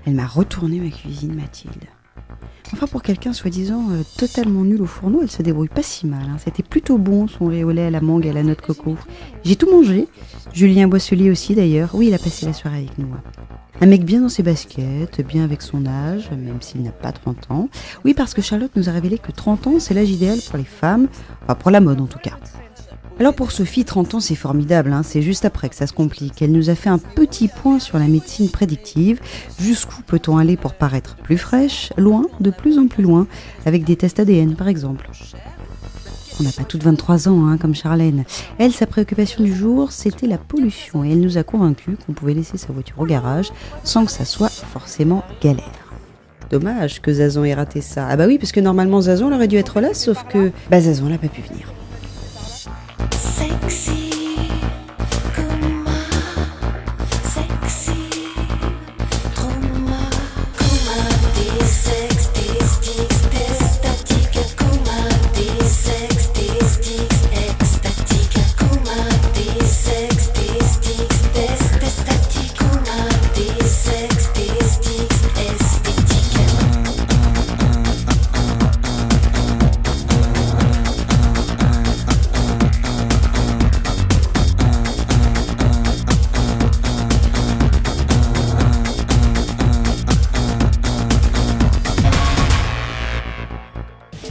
Elle m'a retourné ma cuisine, Mathilde. Enfin, pour quelqu'un soi-disant totalement nul au fourneau, elle se débrouille pas si mal. C'était plutôt bon, son lait au lait à la mangue et à la noix de coco. J'ai tout mangé. Julien Boisselier aussi, d'ailleurs. Oui, il a passé la soirée avec nous. Un mec bien dans ses baskets, bien avec son âge, même s'il n'a pas 30 ans. Oui, parce que Charlotte nous a révélé que 30 ans, c'est l'âge idéal pour les femmes. Enfin, pour la mode, en tout cas. Alors pour Sophie, 30 ans, c'est formidable, c'est juste après que ça se complique. Elle nous a fait un petit point sur la médecine prédictive. Jusqu'où peut-on aller pour paraître plus fraîche? Loin, de plus en plus loin, avec des tests ADN par exemple. On n'a pas toutes 23 ans, comme Charlène. Elle, sa préoccupation du jour, c'était la pollution. Et elle nous a convaincus qu'on pouvait laisser sa voiture au garage sans que ça soit forcément galère. Dommage que Zazon ait raté ça. Ah bah oui, parce que normalement Zazon elle aurait dû être là, sauf que Zazon n'a pas pu venir.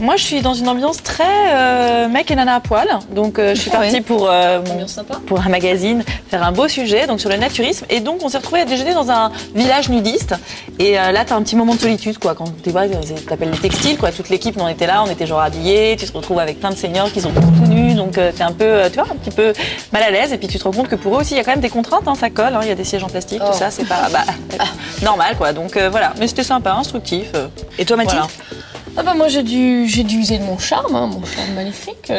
Moi, je suis dans une ambiance très mec et nana à poil. Donc, je suis partie pour un magazine faire un beau sujet donc sur le naturisme. Et donc, on s'est retrouvés à déjeuner dans un village nudiste. Et là, t'as un petit moment de solitude, quoi. Quand t'appelles les textiles, quoi. Toute l'équipe, on était là, on était genre habillés. Tu te retrouves avec plein de seniors qui sont tous tout nus. Donc, t'es un peu, tu vois, un petit peu mal à l'aise. Et puis, tu te rends compte que pour eux aussi, il y a quand même des contraintes. Ça colle. Il y a des sièges en plastique, tout ça. C'est pas normal, quoi. Donc, voilà. Mais c'était sympa, instructif. Et toi, Mathilde? Voilà. Ah bah moi j'ai dû user de mon charme maléfique.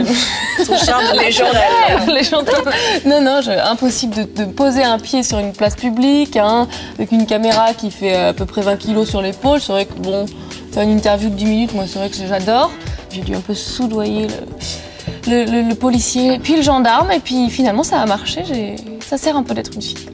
Son charme légendaire. Légendaire. Non, impossible de poser un pied sur une place publique, avec une caméra qui fait à peu près 20 kilos sur l'épaule. C'est vrai que bon, faire une interview de 10 minutes, moi c'est vrai que j'adore. J'ai dû un peu soudoyer le policier, puis le gendarme, et puis finalement ça a marché. Ça sert un peu d'être une fille.